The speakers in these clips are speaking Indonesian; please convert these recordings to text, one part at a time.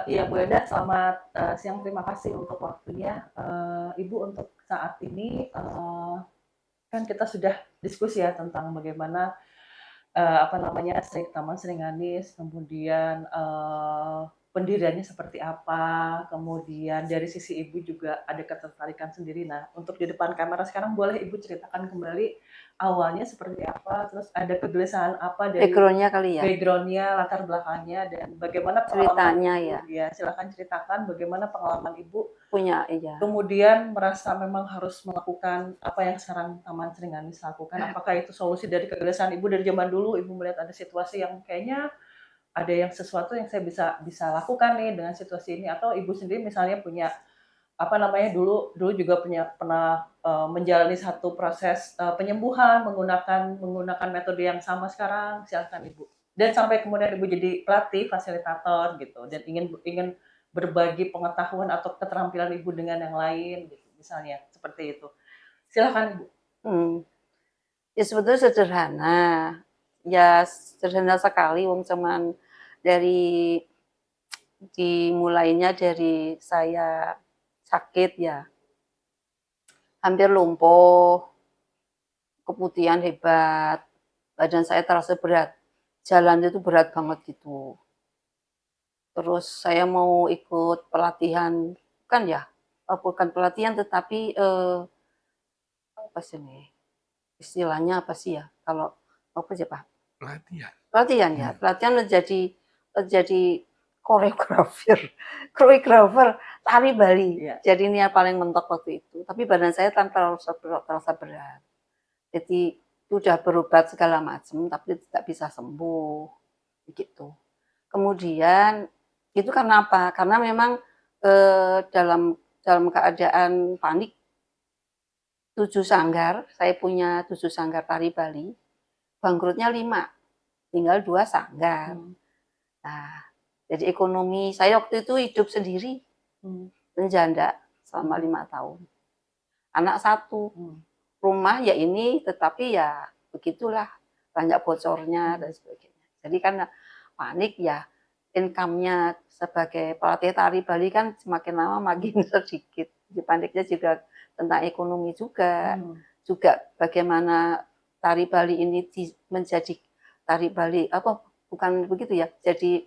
Iya Bu Eda, selamat siang. Terima kasih untuk waktunya. Ibu untuk saat ini kan kita sudah diskusi ya tentang bagaimana apa namanya Taman Seringanis, kemudian pendiriannya seperti apa, kemudian dari sisi ibu juga ada ketertarikan sendiri. Nah, untuk di depan kamera sekarang boleh ibu ceritakan kembali awalnya seperti apa, terus ada kegelisahan apa dari Backgroundnya kali ya, backgroundnya, latar belakangnya, dan bagaimana pengalaman ceritanya ibu. ya, Ya, silakan ceritakan bagaimana pengalaman ibu punya iya. kemudian merasa memang harus melakukan apa yang sekarang Taman Seringanis lakukan. Apakah itu solusi dari kegelisahan ibu dari zaman dulu, ibu melihat ada situasi yang kayaknya ada yang sesuatu yang saya bisa bisa lakukan nih dengan situasi ini, atau ibu sendiri misalnya punya apa namanya dulu dulu juga pernah menjalani satu proses penyembuhan menggunakan menggunakan metode yang sama sekarang. Silakan ibu, dan sampai kemudian ibu jadi pelatih fasilitator gitu, dan ingin ingin berbagi pengetahuan atau keterampilan ibu dengan yang lain gitu misalnya seperti itu. Silakan ibu. Hmm. Ya sebetulnya sederhana, ya sederhana sekali, wong cuman dari dimulainya dari saya sakit ya, hampir lumpuh, keputihan hebat, badan saya terasa berat, jalan itu berat banget gitu. Terus saya mau ikut pelatihan, bukan ya, bukan pelatihan tetapi apa sih nih? Istilahnya apa sih ya? Kalau apa sih Pak? Pelatihan. Pelatihan ya, pelatihan menjadi koreografer, koreografer tari Bali. Iya. Jadi ini yang paling mentok waktu itu. Tapi badan saya tanpa terasa berat. Jadi sudah berobat segala macam, tapi tidak bisa sembuh, begitu. Kemudian itu karena apa? Karena memang dalam keadaan panik, 7 sanggar, saya punya 7 sanggar tari Bali, bangkrutnya 5, tinggal 2 sanggar. Nah, jadi ekonomi saya waktu itu hidup sendiri, menjanda selama 5 tahun. Anak 1, rumah ya ini, tetapi ya begitulah, banyak bocornya dan sebagainya. Jadi kan panik ya, income-nya sebagai pelatih tari Bali kan semakin lama makin sedikit. Jadi paniknya juga tentang ekonomi juga, juga bagaimana tari Bali ini menjadi tari Bali apa bukan begitu ya, jadi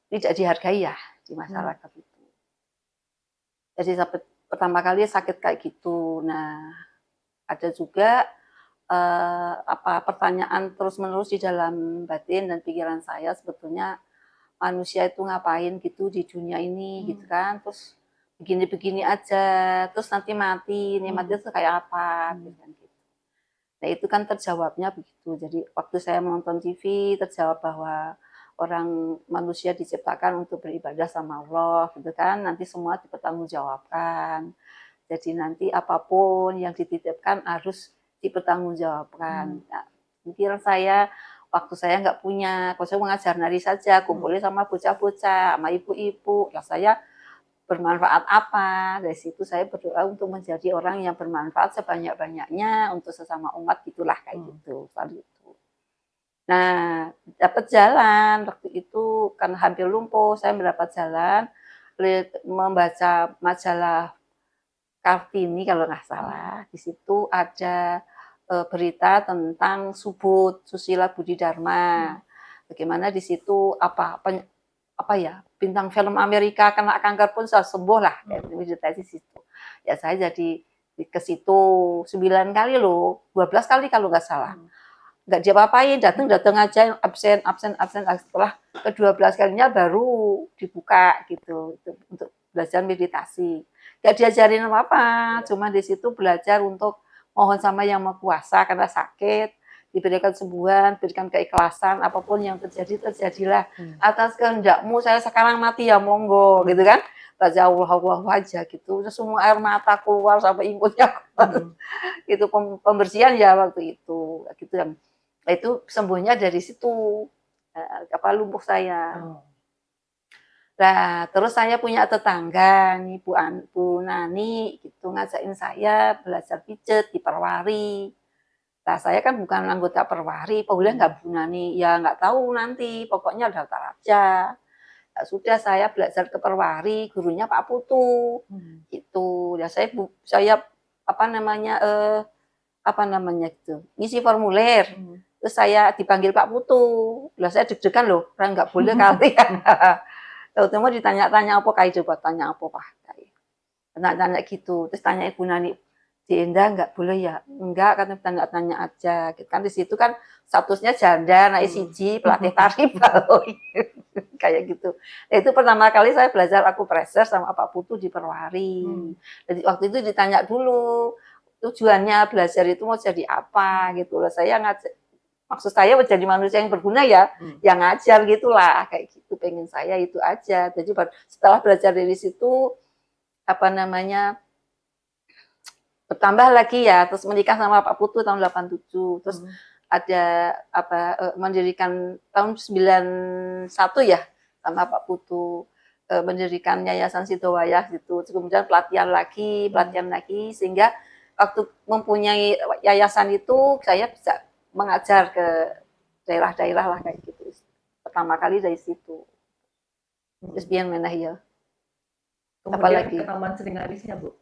tidak dihargai ya di masyarakat itu. Jadi pertama kali sakit kayak gitu. Nah, ada juga pertanyaan terus-menerus di dalam batin dan pikiran saya, sebetulnya manusia itu ngapain gitu di dunia ini gitu kan, terus begini-begini aja, terus nanti mati, nih mati itu kayak apa gitu kan gitu. Nah itu kan terjawabnya begitu. Jadi waktu saya menonton TV terjawab bahwa orang manusia diciptakan untuk beribadah sama Allah gitu kan, nanti semua dipertanggungjawabkan. Jadi nanti apapun yang dititipkan harus dipertanggungjawabkan. Nah, pikiran saya waktu saya nggak punya, kalau saya mengajar nari saja, kumpulin sama bocah-bocah, sama ibu-ibu, ya saya bermanfaat apa? Dari situ saya berdoa untuk menjadi orang yang bermanfaat sebanyak-banyaknya untuk sesama umat, gitulah kayak gitu. Itu. Nah, dapat jalan waktu itu kan hampir lumpuh, saya mendapat jalan membaca majalah Kartini kalau nggak salah. Di situ ada berita tentang Subud Susila Budi Dharma. Bagaimana di situ apa ya, bintang film Amerika kena kanker pun sudah sembuh lah, kayak cerita di situ. Ya saya jadi ke situ 9 kali loh, 12 kali kalau nggak salah. Nggak diapa-apain, datang aja, absen. Setelah ke-12 kalinya baru dibuka gitu, untuk belajar meditasi. Nggak diajarin apa-apa, cuma di situ belajar untuk mohon sama Yang Maha Kuasa karena sakit, diberikan sembuhan, berikan keikhlasan, apapun yang terjadi, terjadilah. Atas kehendakmu saya sekarang mati ya monggo, gitu kan. Baca Allah aja gitu, terus semua air mata keluar sampai inputnya keluar. Itu pembersihan ya waktu itu, gitu kan. Itu sembuhnya dari situ, lumpuh saya. Nah, terus saya punya tetangga nih, Bu Nani gitu, ngajakin saya belajar pijet di Perwari. Nah, saya kan bukan anggota Perwari, boleh nggak Bu Nani? Ya nggak tahu nanti, pokoknya daftar aja. Nah, sudah saya belajar ke Perwari, gurunya Pak Putu. Itu ya saya apa namanya itu ngisi formulir. Terus saya dipanggil Pak Putu. Lah saya deg-degan loh, orang nggak boleh kali ya. Tahu-tahu ditanya-tanya apa kayak coba tanya apa Pak? Tanya-tanya gitu. Terus tanya Ibu Nani, di Endah nggak boleh ya? Enggak, kan tanya-tanya aja. Kan di situ kan statusnya janda, naik siji, pelatih tari baru. Kayak gitu. Nah, itu pertama kali saya belajar akupresser sama Pak Putu di Perwari. Jadi waktu itu ditanya dulu, tujuannya belajar itu mau jadi apa gitu loh. Saya ngajak, maksud saya menjadi manusia yang berguna ya, yang ngajar gitulah, kayak gitu. Pengen saya itu aja. Jadi setelah belajar dari situ, apa namanya, bertambah lagi ya, terus menikah sama Pak Putu tahun 87, terus ada mendirikan tahun 91 ya sama Pak Putu, mendirikan Yayasan Sidowayah gitu, terus kemudian pelatihan lagi, sehingga waktu mempunyai yayasan itu saya bisa mengajar ke daerah-daerah lah kayak gitu. Pertama kali dari situ. Terus biar mana ya. Kemudian ke Taman Seringadisnya, Bu?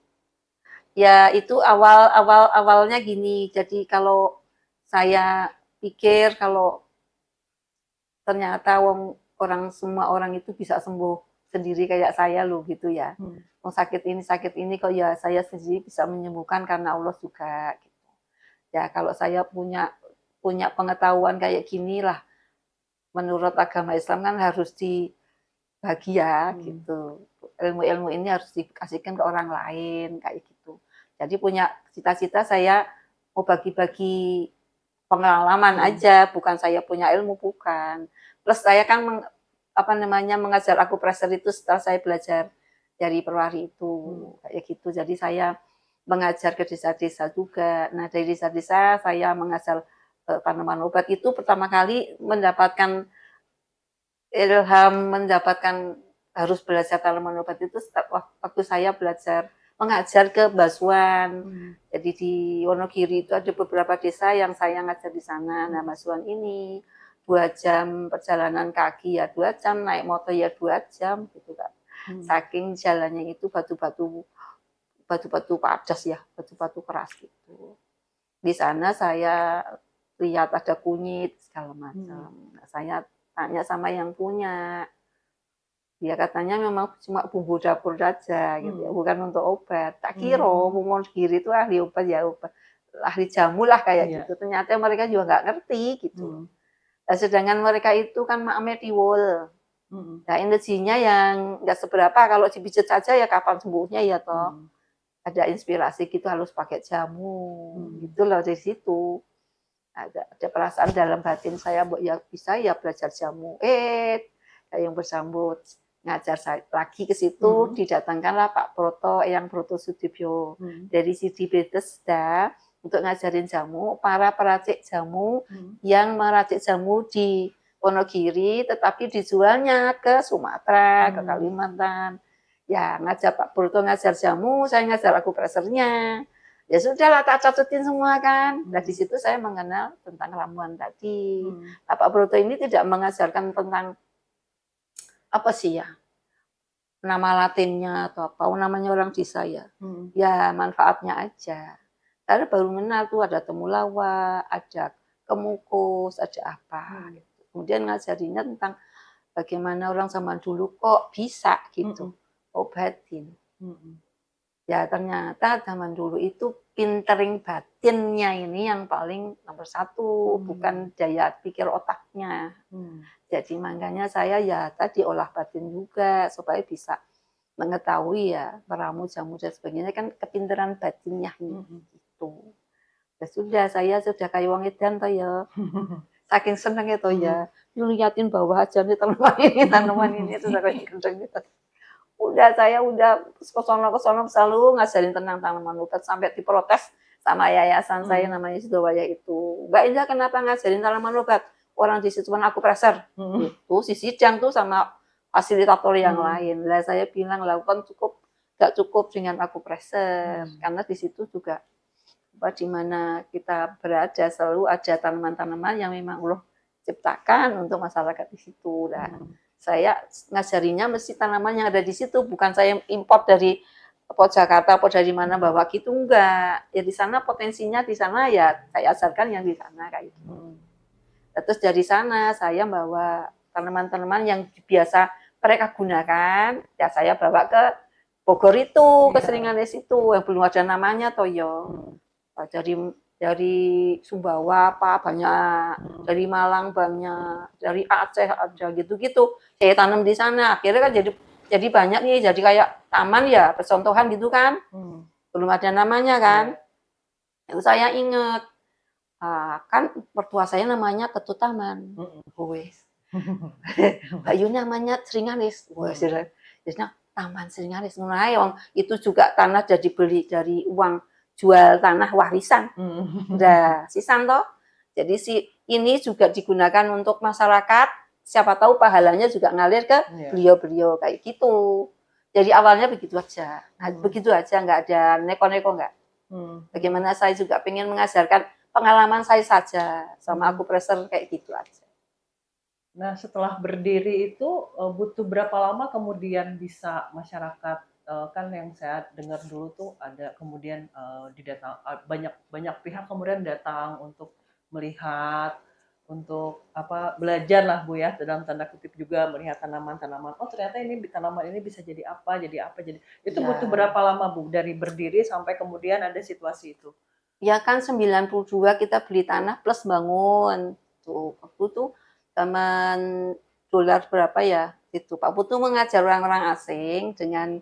Ya itu awalnya gini. Jadi kalau saya pikir kalau ternyata semua orang itu bisa sembuh sendiri kayak saya loh gitu ya. Sakit ini kok ya saya sendiri bisa menyembuhkan karena Allah juga. Gitu. Ya kalau saya punya pengetahuan kayak gini lah, menurut agama Islam kan harus dibagi ya gitu. Ilmu-ilmu ini harus dikasihkan ke orang lain kayak gitu. Jadi punya cita-cita saya mau bagi-bagi pengalaman aja, bukan saya punya ilmu, bukan. Plus saya kan mengajar akupresser itu setelah saya belajar dari Perwari itu kayak gitu. Jadi saya mengajar ke desa-desa juga. Nah dari desa-desa saya mengajar tanaman obat itu pertama kali mendapatkan ilham, harus belajar tanaman obat itu waktu saya belajar mengajar ke Basuan. Jadi di Wonogiri itu ada beberapa desa yang saya ngajar di sana. Nah, Basuan ini 2 jam perjalanan kaki ya 2 jam, naik motor ya 2 jam gitu kan. Saking jalannya itu batu-batu padas ya, batu-batu keras gitu. Di sana saya lihat ada kunyit segala macam. Nah, saya tanya sama yang punya. Dia katanya memang cuma bumbu dapur saja gitu ya, bukan untuk obat. Tak kira Wonogiri itu ahli obat ya, ahli jamu lah kayak gitu. Ternyata mereka juga nggak ngerti gitu. Nah, sedangkan mereka itu kan makame tiwul. Nah, energinya yang nggak seberapa, kalau dipijat saja ya kapan sembuhnya ya toh. Ada inspirasi gitu harus pakai jamu. Gitu loh dari situ. Ada perasaan dalam batin saya ya bisa ya belajar jamu. Kayak yang bersambut ngajar saya lagi ke situ, didatangkanlah Pak Proto yang Proto Sudibyo dari Sidi Bethesda untuk ngajarin jamu, para peracik jamu yang meracik jamu di Wonogiri, tetapi dijualnya ke Sumatera, ke Kalimantan. Ya ngajar Pak Proto ngajar jamu, saya ngajar akupressernya. Ya sudahlah tak catetin semua kan. Nah di situ saya mengenal tentang ramuan tadi. Nah, Pak Proto ini tidak mengajarkan tentang apa sih ya, nama latinnya atau apa, namanya orang desa ya. Ya manfaatnya aja. Karena baru mengenal tuh ada temulawak, ada kemukus, ada apa. Kemudian ngajarinya tentang bagaimana orang zaman dulu kok bisa gitu obatin. Ya ternyata zaman dulu itu pintering batinnya ini yang paling nomor 1, bukan daya pikir otaknya. Jadi makanya saya ya tadi olah batin juga supaya bisa mengetahui ya meramu jamu dan sebagainya kan kepintaran batinnya gitu. Ya sudah saya sudah kayak wong edan toh ya. Saking senengnya toh ya. Liatin bawah aja nih tanaman ini sudah kayak gendeng gitu. Saya udah kesono selalu ngajarin tentang tanaman obat sampai diprotes sama yayasan saya namanya Sidowayah itu. Mbak Indah kenapa ngajarin tanaman obat? Orang di situ akupresser. Itu si Sidang tuh sama fasilitator yang lain. Lah saya bilang lakukan gak cukup dengan akupresser karena di situ juga di mana kita berada selalu ada tanaman-tanaman yang memang Allah ciptakan untuk masyarakat di situ. Saya ngajarinya mesti tanaman yang ada di situ, bukan saya import dari Jakarta apa dari mana bawa gitu, enggak. Ya di sana potensinya di sana ya saya ajarkan yang di sana kayak gitu. Terus dari sana saya bawa tanaman-tanaman yang biasa mereka gunakan, ya saya bawa ke Bogor itu, ke Seringanis itu, yang belum ada namanya Toyo. Dari Sumbawa apa banyak, dari Malang banyak, dari Aceh ada gitu-gitu. Saya tanam di sana, akhirnya kan jadi banyak nih, jadi kayak taman ya, percontohan gitu kan. Belum ada namanya kan. Itu saya inget, kan mertua saya namanya Ketut Taman. Wes. Bayu namanya Seringanis. Wes. Jadi Taman Seringanis. Nah, itu juga tanah jadi beli dari uang jual tanah warisan. Udah sisan toh. Jadi ini juga digunakan untuk masyarakat. Siapa tahu pahalanya juga ngalir ke beliau-beliau kayak gitu. Jadi awalnya begitu aja. Nah, begitu aja, nggak ada neko-neko nggak. Bagaimana saya juga pengen mengajarkan pengalaman saya saja sama aku pressure kayak gitu aja. Nah, setelah berdiri itu butuh berapa lama kemudian bisa masyarakat, kan yang saya dengar dulu tuh ada kemudian banyak pihak kemudian datang untuk melihat, untuk belajar lah Bu ya, dalam tanda kutip juga melihat tanaman-tanaman. Oh ternyata tanaman ini bisa jadi apa, jadi itu butuh berapa lama Bu dari berdiri sampai kemudian ada situasi itu? Ya kan 92 kita beli tanah plus bangun. Tuh, aku tuh zaman dolar berapa ya? Itu Pak Putu mengajar orang-orang asing dengan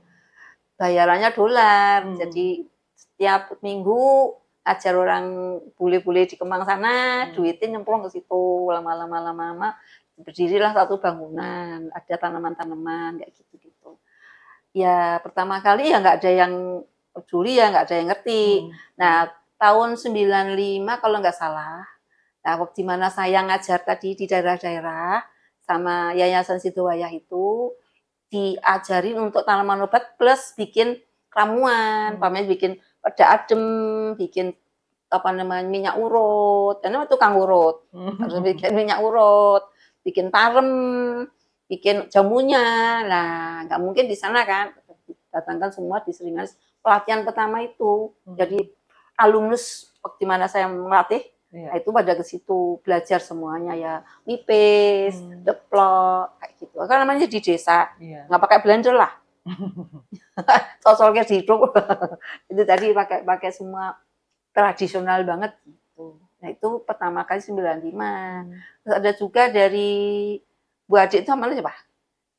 bayarannya dolar. Jadi setiap minggu ajar orang bule-bule di Kemang sana, duitnya nyemplung ke situ. Lama-lama berdirilah satu bangunan, ada tanaman-tanaman kayak gitu-gitu. Ya pertama kali ya nggak ada yang peduli ya, nggak ada yang ngerti. Nah tahun 95 kalau nggak salah, nah di mana saya ngajar tadi di daerah-daerah sama Yayasan Sidowayah itu diajarin untuk tanaman obat plus bikin ramuan, pamer bikin peda adem, bikin minyak urut, karena tukang urut, harus bikin minyak urut, bikin parem, bikin jamunya. Nah nggak mungkin di sana kan, datangkan semua di Seringanis. Pelatihan pertama itu, jadi alumnus di mana saya melatih, nah itu pada ke situ belajar semuanya ya, nipis, deplok, kayak gitu. Kan namanya di desa, nggak pakai blender lah. Sosolnya dihidup. Itu tadi pakai semua tradisional banget gitu. Nah itu pertama kali 95. Terus ada juga dari Bu Adik itu namanya siapa?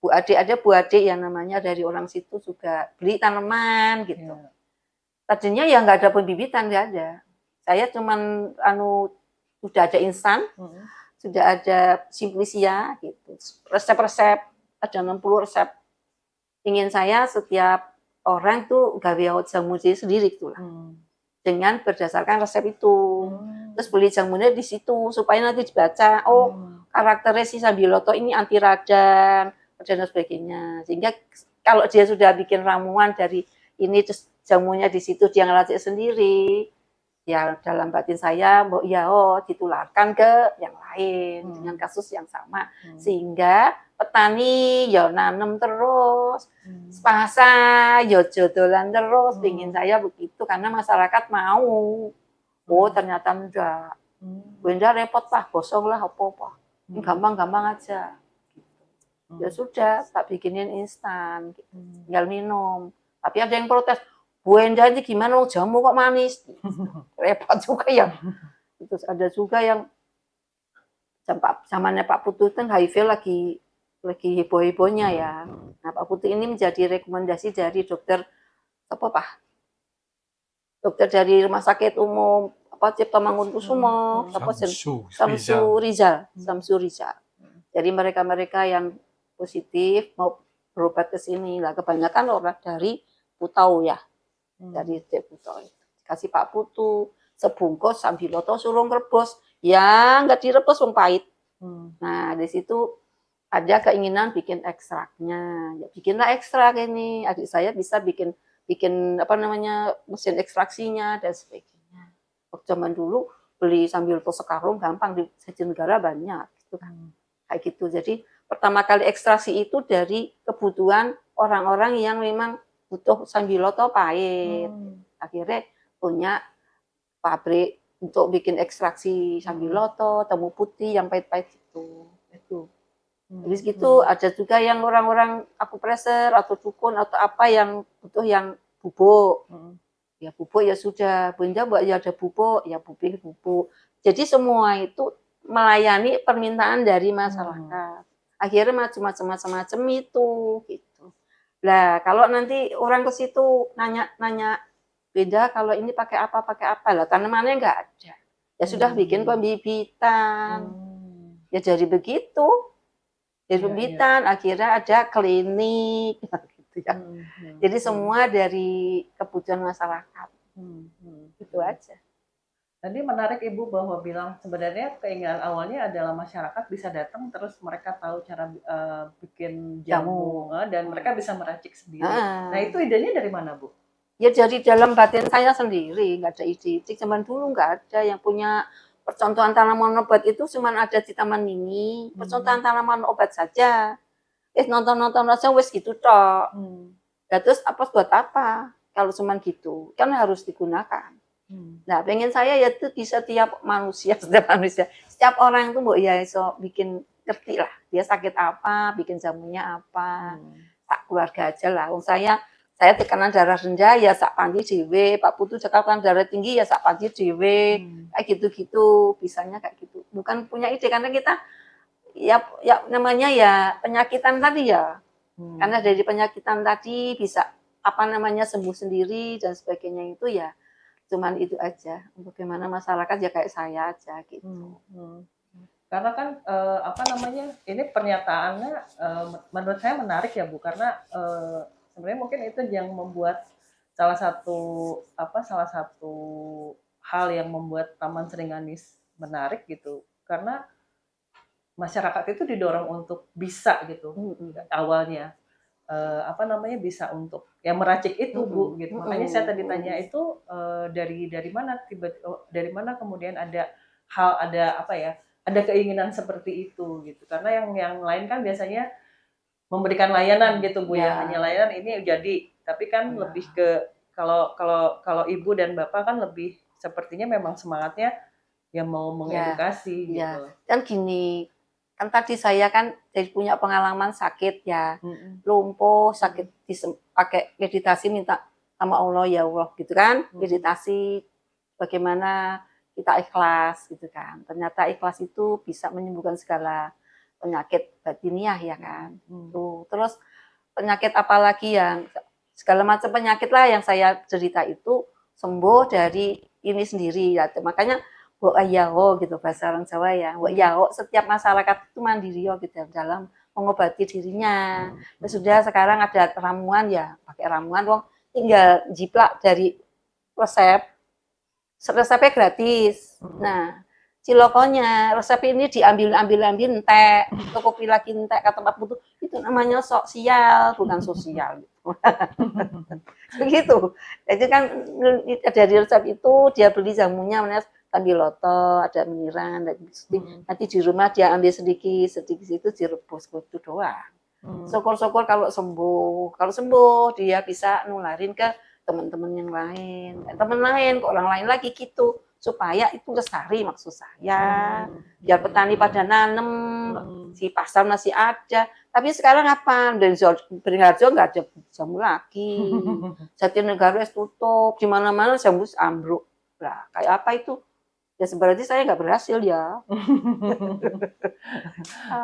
Bu Adik yang namanya dari orang situ juga beli tanaman gitu. Tadinya ya nggak ada pembibitan, nggak ada. Saya cuman sudah ada instan, sudah ada simplisia gitu. Resep-resep ada 60 resep. Ingin saya setiap orang tuh gawe jamu sendiri gitu lah. Dengan berdasarkan resep itu. Terus beli jamunya di situ supaya nanti dibaca, oh karakternya si Sambiloto ini anti radang dan sebagainya. Sehingga kalau dia sudah bikin ramuan dari ini terus jamunya di situ dia ngeracik sendiri, ya dalam batin saya ditularkan ke yang lain dengan kasus yang sama. Sehingga petani ya nanem terus, sepasa ya jodolan terus, pingin saya begitu karena masyarakat mau. Oh ternyata enggak. Benda repot lah, gosong lah apa-apa. Gampang-gampang aja. Ya sudah, tak bikinin instan, tinggal minum. Tapi ada yang protes, Bu Enda ini gimana jamu kok manis? Repot juga ya. Terus ada juga yang zamannya Pak Putu kan HIV lagi heboh-hebohnya ya. Nah Pak Putu ini menjadi rekomendasi dari dokter dari Rumah Sakit Umum Cipto Mangunkusumo, Samsu Rizal. Jadi mereka-mereka yang positif mau berobat ke sini lah, kebanyakan orang dari Putau ya, dari Putau. Kasih Pak Putu sebungkus Sambiloto suruh ngerebus, ya nggak direbus wong pahit. Nah di situ ada keinginan bikin ekstraknya, ya bikinlah ekstrak ini. Adik saya bisa bikin mesin ekstraksinya dan sebagainya. Waktu zaman dulu beli Sambiloto sekarung gampang, di Jatinegara banyak gitu kan. Kayak gitu. Jadi pertama kali ekstraksi itu dari kebutuhan orang-orang yang memang butuh sambiloto pahit. Hmm. Akhirnya punya pabrik untuk bikin ekstraksi sambiloto, temu putih yang pahit-pahit itu. Habis gitu ada juga yang orang-orang akupresser atau dukun atau apa yang butuh yang bubuk. Ya bubuk ya sudah, bunda mbak ya ada bubuk, ya bubuk. Jadi semua itu melayani permintaan dari masyarakat. Akhirnya macam-macam itu gitu. Lah kalau nanti orang ke situ nanya beda kalau ini pakai apa lah, tanamannya nggak ada. Ya sudah bikin pembibitan. Ya jadi begitu. Dari pembibitan akhirnya ada klinik gitu ya. Jadi semua dari kebutuhan masyarakat. Itu aja. Tadi menarik Ibu bahwa bilang sebenarnya keinginan awalnya adalah masyarakat bisa datang terus mereka tahu cara bikin jamu dan mereka bisa meracik sendiri. Nah itu idenya dari mana Bu? Ya dari dalam batin saya sendiri, nggak ada ide-ide. Zaman dulu nggak ada yang punya percontohan tanaman obat itu cuma ada di Taman Mini. Percontohan tanaman obat saja. Nonton-nonton aja wes gitu toh. Nah, terus buat apa? Kalau cuma gitu, kan harus digunakan. Nah, pengen saya ya itu di setiap manusia, setiap orang itu ya so bikin ngerti lah. Dia sakit apa, bikin jamunya apa. Tak keluarga aja lah. Saya tekanan darah rendah ya sak panji dhewe, Pak Putu tekanan darah tinggi ya sak panji dhewe. Kayak gitu-gitu, bisanya kayak gitu. Bukan punya ide karena kita ya namanya ya penyakitan tadi ya. Karena dari penyakitan tadi bisa sembuh sendiri dan sebagainya itu ya cuman itu aja. Bagaimana masyarakat ya kayak saya aja gitu. Karena kan ini pernyataannya menurut saya menarik ya Bu, karena sebenarnya mungkin itu yang membuat salah satu hal yang membuat Taman Seringanis menarik gitu, karena masyarakat itu didorong untuk bisa gitu awalnya bisa untuk ya meracik itu Bu gitu. Makanya saya tadi tanya itu dari mana kemudian ada ada keinginan seperti itu gitu, karena yang lain kan biasanya memberikan layanan gitu Bu ya, hanya layanan ini jadi, tapi kan lebih ke kalau Ibu dan Bapak kan lebih sepertinya memang semangatnya ya mau mengedukasi gitu. Kan gini, kan tadi saya kan dari punya pengalaman sakit ya, lumpuh, sakit pakai meditasi minta sama Allah ya Allah gitu kan, meditasi bagaimana kita ikhlas gitu kan. Ternyata ikhlas itu bisa menyembuhkan segala penyakit batiniah ya kan. Tuh. Terus penyakit apalagi yang segala macam penyakit lah yang saya cerita itu sembuh dari ini sendiri ya. Makanya Mbok Yao gitu bahasa orang Jawa ya. Mbok Yao setiap masyarakat itu mandiri gitu dalam mengobati dirinya. Ya sudah sekarang ada ramuan ya, pakai ramuan wong tinggal jiplak dari resep. Resepnya gratis. Nah, cilokonya resep ini diambil entek, toko lagi entek ke tempat butuh itu namanya sosial bukan sosial. Begitu. Jadi kan dari resep itu dia beli jamunya sambiloto, ada meniran, nanti di rumah dia ambil sedikit itu direbus gitu doang. Syukur-syukur kalau sembuh dia bisa nularin ke teman-teman yang lain, teman lain ke orang lain lagi gitu supaya itu lestari maksud saya. Biar petani pada nanem, si pasar masih ada. Tapi sekarang apa? Dari Beringharjo nggak ada jamu lagi. Jatinegara tutup, di mana-mana jamu ambruk. Lah, kayak apa itu? Ya berarti saya nggak berhasil ya.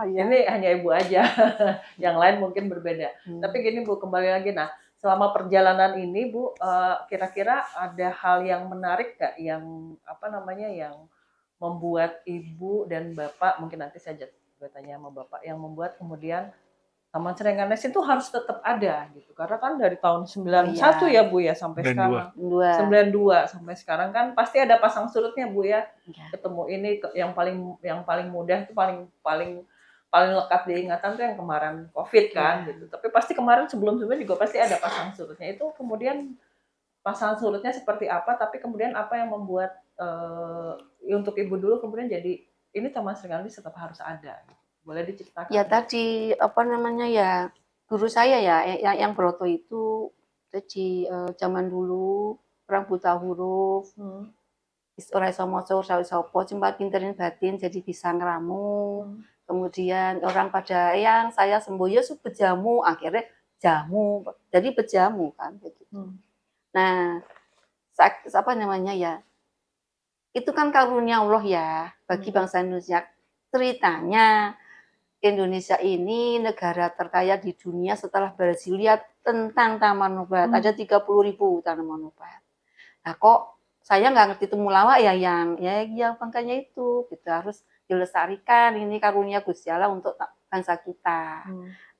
Ini hanya Ibu aja, yang lain mungkin berbeda. Tapi gini Bu, kembali lagi. Nah, selama perjalanan ini Bu, kira-kira ada hal yang menarik nggak yang yang membuat Ibu dan Bapak, mungkin nanti saya tanya sama Bapak, yang membuat kemudian Taman Seringanis itu harus tetap ada gitu. Karena kan dari tahun 91 ya Bu ya sampai sekarang. 92 sampai sekarang kan pasti ada pasang surutnya Bu ya. Ketemu ini yang paling mudah itu paling lekat diingatan tuh yang kemarin Covid kan gitu. Tapi pasti kemarin sebelum-sebelumnya juga pasti ada pasang surutnya. Itu kemudian pasang surutnya seperti apa, tapi kemudian apa yang membuat untuk Ibu dulu kemudian jadi ini Taman Seringanis tetap harus ada. Boleh diceritakan? Ya tadi, apa namanya ya, guru saya ya, yang Broto itu, jadi, zaman dulu orang buta huruf, Hmm. wis ora iso maca ora iso apa, cuma pinterin batin jadi bisa ngeramu. Hmm. Kemudian orang pada, "Eyang, saya sembuh." "Ya bejamu," akhirnya jamu, jadi bejamu kan, begitu. Hmm. Nah, apa namanya ya, itu kan karunia Allah ya bagi bangsa Indonesia. Ceritanya Indonesia ini negara terkaya di dunia setelah Brasilia tentang taman obat. Ada 30.000 tanaman obat. Nah kok saya nggak ngerti temulawak ya yang ya makanya itu gitu harus dilestarikan, ini karunia Gusti Allah untuk bangsa kita.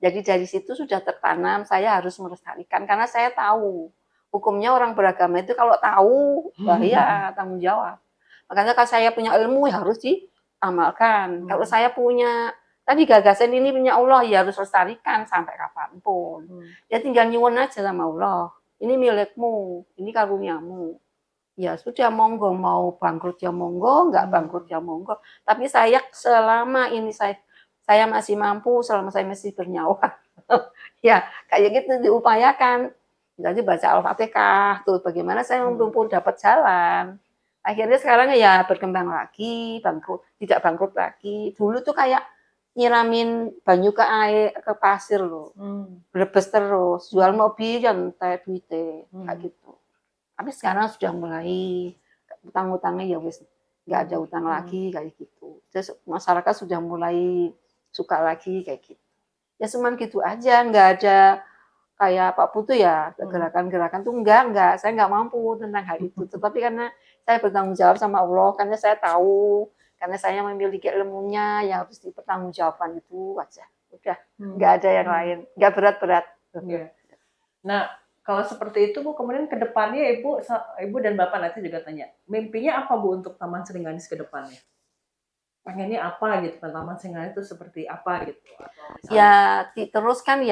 Jadi dari situ sudah tertanam saya harus melestarikan karena saya tahu hukumnya orang beragama itu kalau tahu bahaya tanggung jawab. Makanya kalau saya punya ilmu ya harus diamalkan. Kalau saya punya tadi gagasan ini punya Allah ya harus lestarikan sampai kapanpun. Ya tinggal nyuwun aja sama Allah. Ini milikmu, ini karuniamu. Ya sudah monggo, mau bangkrut ya monggo, nggak bangkrut ya monggo. Tapi saya selama ini saya masih mampu, selama saya masih bernyawa. Ya kayak gitu diupayakan. Jadi baca Al-Fatihah, tuh bagaimana saya mumpun dapat jalan. Akhirnya sekarang ya berkembang lagi, tidak bangkrut lagi. Dulu tuh kayak nyiramin banyu ke air ke pasir loh. Brebes terus, jual mobil yang entek duite, kayak gitu. Tapi sekarang sudah mulai utang-utangnya ya wis nggak ada utang lagi kayak gitu. Terus masyarakat sudah mulai suka lagi kayak gitu. Ya cuman gitu aja, nggak ada kayak Pak Putu ya gerakan-gerakan tuh enggak, saya nggak mampu tentang hal itu. Tetapi karena saya bertanggung jawab sama Allah, karena saya tahu, karena saya memiliki ilmunya yang harus dipertanggungjawabkan itu aja. Udah, nggak ada yang lain, nggak berat-berat. Nah, kalau seperti itu Bu, kemudian ke depannya Ibu dan Bapak nanti juga tanya, mimpinya apa Bu untuk Taman Seringanis ke depannya? Pengennya apa gitu kan, Taman Seringanis itu seperti apa gitu? Ya diteruskan.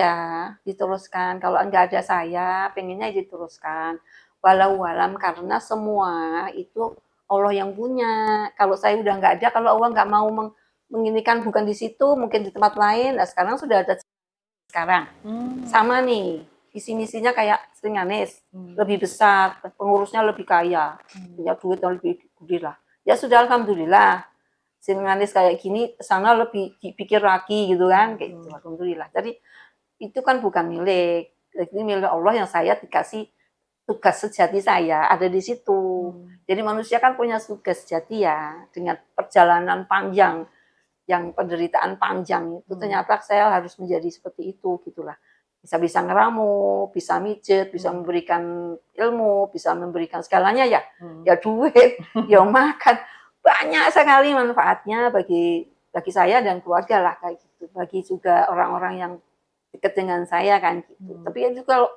Kalau nggak ada saya, pengennya diteruskan. Walau alam karena semua itu Allah yang punya. Kalau saya udah nggak ada, kalau Allah nggak mau menginikan bukan di situ, mungkin di tempat lain. Nah sekarang sudah ada sekarang. Sama nih, visi misinya kayak Seringanis, lebih besar, pengurusnya lebih kaya, punya duit yang lebih gede lah. Ya sudah alhamdulillah. Seringanis kayak gini sana lebih dipikir lagi gitu kan kayak gitu alhamdulillah. Jadi itu kan bukan milik, ini milik Allah yang saya dikasih tugas sejati saya ada di situ. Jadi manusia kan punya tugas sejati ya dengan perjalanan panjang yang penderitaan panjang itu ternyata saya harus menjadi seperti itu gitulah. Bisa ngeramu, bisa mijet, bisa memberikan ilmu, bisa memberikan segalanya ya. Ya duit, ya makan. Banyak sekali manfaatnya bagi saya dan keluarga lah kayak gitu. Bagi juga orang-orang yang dekat dengan saya kan gitu. Tapi itu kalau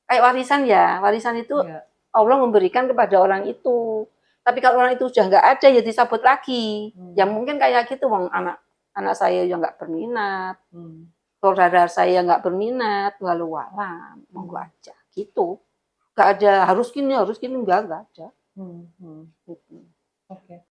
kayak warisan ya, warisan itu Allah memberikan kepada orang itu. Tapi kalau orang itu sudah nggak ada ya disabut lagi. Ya mungkin kayak gitu, bang anak saya yang nggak berminat, saudara saya nggak berminat, walau alam, monggo aja gitu. Nggak ada harus gini nggak ada. Gitu. Oke.